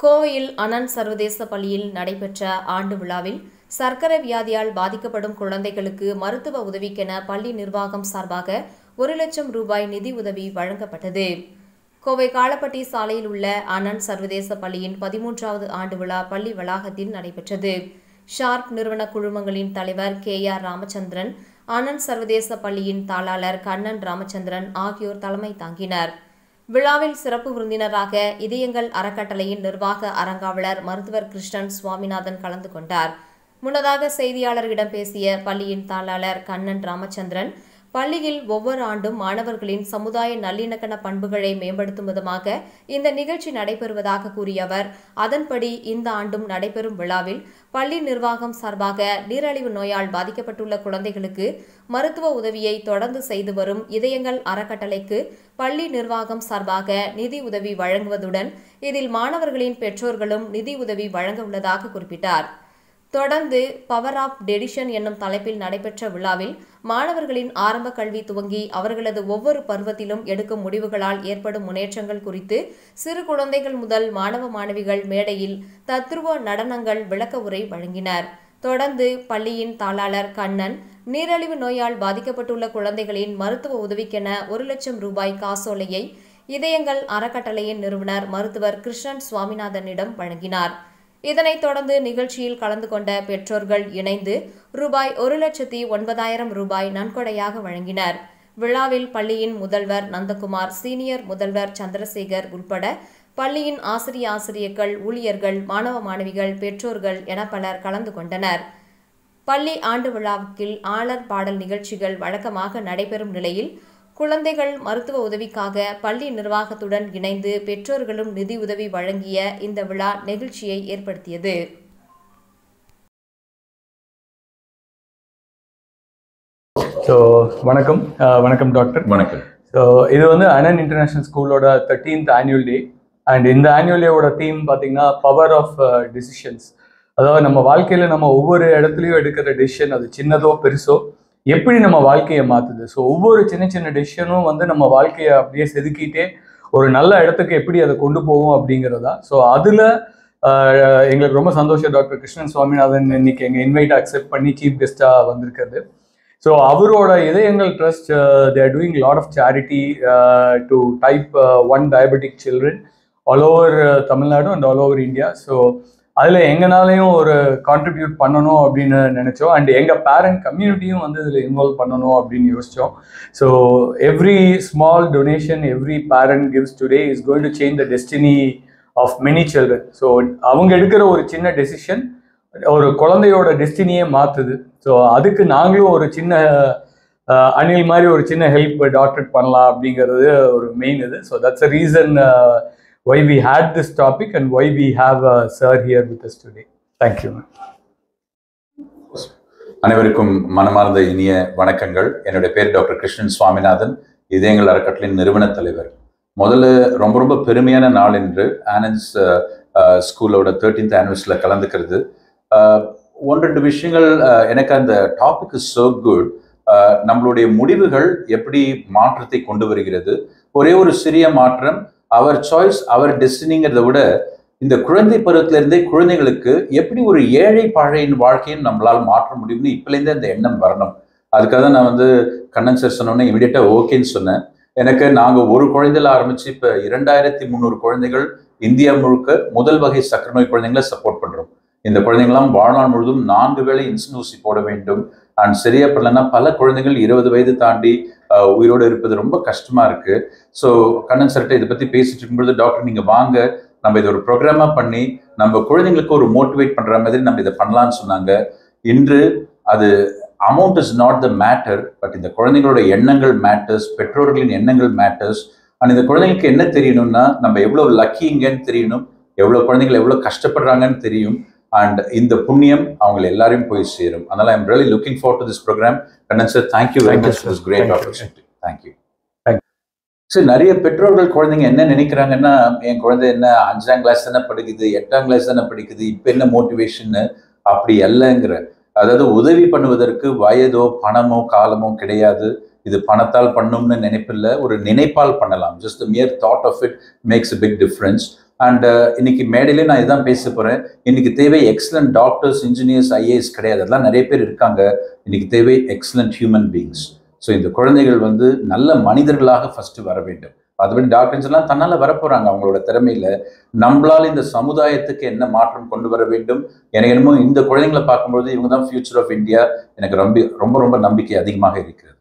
கோவையில் அனந்த் சர்வதேச பள்ளியில் நடைபெற்ற ஆண்டு விழாவில் சர்க்கரை வியாதியால் பாதிக்கப்படும் குழந்தைகளுக்கு மருத்துவ உதவிக்கென பள்ளி நிர்வாகம் சார்பாக 1 லட்சம் ரூபாய் நிதி உதவி வழங்கப்பட்டது. கோவை காளப்பட்டி சாலையில் உள்ள அனந்த் சர்வதேச பள்ளியின் 13வது ஆண்டு விழா பள்ளி வளாகத்தில் நடைபெற்றது. ஷார்ப் நிறுவன குழுமங்களின் தலைவர் KR ராமச்சந்திரன், அனந்த் சர்வதேச பள்ளியின் தாளாளர் கண்ணன் ராமச்சந்திரன் ஆகியோர் தலைமை தாங்கினர். விழாவில் சிறப்பு விருந்தினராக இதயங்கள் அறக்கட்டளையின் நிர்வாக அறங்காவலர் மருத்துவர் கிருஷ்ணன் சுவாமிநாதன் கலந்து கொண்டார். முன்னதாக செய்தியாளர்களிடம் பேசிய பள்ளியின் தாளாளர் கண்ணன் ராமச்சந்திரன், பள்ளியில் ஒவ்வொரு ஆண்டும் மாணவர்களின் சமுதாய நல்லிணக்கண பண்புகளை மேம்படுத்தும் விதமாக இந்த நிகழ்ச்சி நடைபெறுவதாக கூறிய அவர், அதன்படி இந்த ஆண்டும் நடைபெறும் விழாவில் பள்ளி நிர்வாகம் சார்பாக நீரிழிவு நோயால் பாதிக்கப்பட்டுள்ள குழந்தைகளுக்கு மருத்துவ உதவியை தொடர்ந்து செய்து வரும் இதயங்கள் அறக்கட்டளைக்கு பள்ளி நிர்வாகம் சார்பாக நிதி உதவி வழங்குவதுடன் இதில் மாணவர்களின் பெற்றோர்களும் நிதி உதவி வழங்க உள்ளதாக குறிப்பிட்டார். தொடர்ந்து பவர் ஆஃப் டெடிஷன் என்னும் தலைப்பில் நடைபெற்ற விழாவில் மாணவர்களின் ஆரம்ப கல்வி துவங்கி அவர்களது ஒவ்வொரு பருவத்திலும் எடுக்கும் முடிவுகளால் ஏற்படும் முன்னேற்றங்கள் குறித்து சிறு குழந்தைகள் முதல் மாணவ மாணவிகள் மேடையில் தத்துருவ நடனங்கள் விளக்க உரை வழங்கினர். தொடர்ந்து பள்ளியின் தாளாளர் கண்ணன், நீரிழிவு நோயால் பாதிக்கப்பட்டுள்ள குழந்தைகளின் மருத்துவ உதவிக்கென 1 லட்சம் ரூபாய் காசோலையை இதயங்கள் அறக்கட்டளையின் நிறுவனர் மருத்துவர் கிருஷ்ணன் சுவாமிநாதனிடம் வழங்கினார். இதனைத் தொடர்ந்து நிகழ்ச்சியில் கலந்து கொண்ட பெற்றோர்கள் இணைந்து ரூபாய் 1,09,000 ரூபாய் நன்கொடையாக வழங்கினர். விழாவில் பள்ளியின் முதல்வர் நந்தகுமார், சீனியர் முதல்வர் சந்திரசேகர் உட்பட பள்ளியின் ஆசிரியர்கள், ஊழியர்கள், மாணவ மாணவிகள், பெற்றோர்கள் என பலர் கலந்து கொண்டனர். பள்ளி ஆண்டு விழாவில் ஆளர் பாடல் நிகழ்ச்சிகள் வழக்கமாக நடைபெறும் நிலையில் குழந்தைகள் மருத்துவ உதவிக்காக பள்ளி நிர்வாகத்துடன் இணைந்து பெற்றோர்களும் நிதி உதவி வழங்கிய இந்த விழா நெகிழ்ச்சியை ஏற்படுத்தியது. வணக்கம் டாக்டர். வணக்கம். இது அனந்த் இன்டர்நேஷனல் ஸ்கூலோட 13th ஆனுவல் டே. அண்ட் இந்த ஆனுவல் டேவோட தீம் பார்த்தீங்கன்னா பவர் ஆஃப் டிசிஷன்ஸ். அதாவது நம்ம வாழ்க்கையில் நம்ம ஒவ்வொரு இடத்துலையும் எடுக்கிற டிசிஷன், அது சின்னதோ பெருசோ, எப்படி நம்ம வாழ்க்கையை மாற்றுது. ஸோ ஒவ்வொரு சின்ன சின்ன டெசிஷனும் நம்ம வாழ்க்கையை அப்படியே செதுக்கிட்டே ஒரு நல்ல இடத்துக்கு எப்படி அதை கொண்டு போவோம் அப்படிங்கிறதா. ஸோ அதில் எங்களுக்கு ரொம்ப சந்தோஷம் டாக்டர் கிருஷ்ணன் சுவாமிநாதன் இன்னைக்கு எங்கள் இன்வைட் அக்செப்ட் பண்ணி சீஃப் கெஸ்ட்டாக வந்திருக்கிறது. ஸோ அவரோட இதயங்கள் trust they are doing a lot of charity to type 1 diabetic children all over Tamil Nadu and all over India. So அதில் எங்கனாலையும் ஒரு கான்ட்ரிபியூட் பண்ணணும் அப்படின்னு நினச்சோம். அண்ட் எங்கள் பேரண்ட் கம்யூனிட்டியும் இதில் இன்வால்வ் பண்ணணும் அப்படின்னு யோசித்தோம். So every small donation every parent gives today is going to change the destiny of many children. So அவங்க எடுக்கிற ஒரு சின்ன டெசிஷன் ஒரு குழந்தையோட டெஸ்டினியே மாற்றுது. ஸோ அதுக்கு நாங்களும் ஒரு சின்ன அணில் மாதிரி ஒரு சின்ன ஹெல்ப் டாக்டர் பண்ணலாம் அப்படிங்கிறது ஒரு மெயின் இது. So that's a reason why we had this topic and why we have sir here with us today. Thank you. அனைவருக்கும் மனமார்ந்த இனிய வணக்கங்கள். என்னுடைய பேர் டாக்டர் கிருஷ்ணன் சுவாமிநாதன், இதயங்கள் அறக்கட்டளையின் நிறுவன தலைவர். முதல்ல ரொம்ப பெருமையான நாள் என்று ஆனந்த் ஸ்கூலோட 13th ஆனிவர்சரியில் கலந்துக்கிறது. 1-2 விஷயங்கள் எனக்கு அந்த டாபிக் இஸ் so good. நம்மளுடைய முடிவுகள் எப்படி மாற்றத்தை கொண்டு வருகிறது. ஒரே ஒரு சிறிய மாற்றம், அவர் சாய்ஸ் அவர் டெஸ்டினிங்கிறத விட இந்த குழந்தை பருவத்திலிருந்தே குழந்தைகளுக்கு எப்படி ஒரு ஏழை பாழையின் வாழ்க்கையும் நம்மளால் மாற்ற முடியும்னு இப்போலேருந்தே அந்த எண்ணம் வரணும். அதுக்காக தான் நான் கண்ணன் சார் சொன்னோன்னே இமீடியட்டாக ஓகேன்னு சொன்னேன். எனக்கு நாங்கள் ஒரு குழந்தையில ஆரம்பித்து இப்போ 2300 குழந்தைகள் இந்தியா முழுக்க முதல் வகை சக்கரை நோய் குழந்தைங்களை சப்போர்ட் பண்ணுறோம். இந்த குழந்தைங்களாம் வாழ்நாள் முழுதும் 4 வேளை இன்சுலின் ஊசி போட வேண்டும். அண்ட் சரியா பண்ணலன்னா பல குழந்தைகள் 20 வயது தாண்டி உயிரோடு இருப்பது ரொம்ப கஷ்டமா இருக்கு. ஸோ கண்ணன் சார்கிட்ட இதை பற்றி பேசிட்டு இருக்கும்பொழுது, டாக்டர் நீங்கள் வாங்க, நம்ம இதை ஒரு ப்ரோக்ராமாக பண்ணி நம்ம குழந்தைங்களுக்கு ஒரு மோட்டிவேட் பண்ணுற மாதிரி நம்ம இதை பண்ணலான்னு சொன்னாங்க. இன்று அது amount is not the matter, but இந்த குழந்தைங்களோட எண்ணங்கள் மேட்டர்ஸ், பெற்றோர்களின் எண்ணங்கள் மேட்டர்ஸ். அண்ட் இந்த குழந்தைங்களுக்கு என்ன தெரியணும்னா நம்ம எவ்வளோ லக்கிங்கன்னு தெரியணும், எவ்வளோ குழந்தைகள் எவ்வளோ கஷ்டப்படுறாங்கன்னு தெரியும். அண்ட் இந்த புண்ணியம் அவங்க எல்லாரையும் போய் சேரும். அதனால I'm really looking forward to this program. Kannan sir, thank you very much for this great opportunity. Thank you. சரி, நிறைய பெற்றோர்கள் குழந்தைங்க என்ன நினைக்கிறாங்கன்னா, என் குழந்தை என்ன 5ஆம் கிளாஸ் தானே படிக்குது, 8ஆம் கிளாஸ் தானே படிக்குது, இப்போ என்ன மோட்டிவேஷன்னு. அப்படி அல்லங்கிற, அதாவது உதவி பண்ணுவதற்கு வயதோ பணமோ காலமோ கிடையாது. இது பணத்தால் பண்ணும்னு நினைப்பில்லை, ஒரு நினைப்பால் பண்ணலாம். Just the mere thought of it makes a big difference. And இன்னைக்கு மேடையிலே நான் இதான் பேச போகிறேன். இன்னைக்கு தேவை எக்ஸலண்ட் டாக்டர்ஸ், இன்ஜினியர்ஸ், ஐஏஎஸ் கிடையாது, அதெல்லாம் நிறைய பேர் இருக்காங்க. இன்னைக்கு தேவை எக்ஸலண்ட் ஹியூமன் பீயிங்ஸ். ஸோ இந்த குழந்தைகள் வந்து நல்ல மனிதர்களாக ஃபர்ஸ்ட் வர வேண்டும். அதுபடி டாக்டர்ஸ் எல்லாம் தன்னால வரப்போறாங்க அவங்களோட திறமையில. நம்மளால இந்த சமுதாயத்துக்கு என்ன மாற்றம் கொண்டு வர வேண்டும். எனக்கு என்னமோ இந்த குழந்தைங்களை பார்க்கும்போது இவங்க தான் ஃபியூச்சர் ஆஃப் இந்தியா. எனக்கு ரொம்ப ரொம்ப ரொம்ப நம்பிக்கை அதிகமாக இருக்கிறது.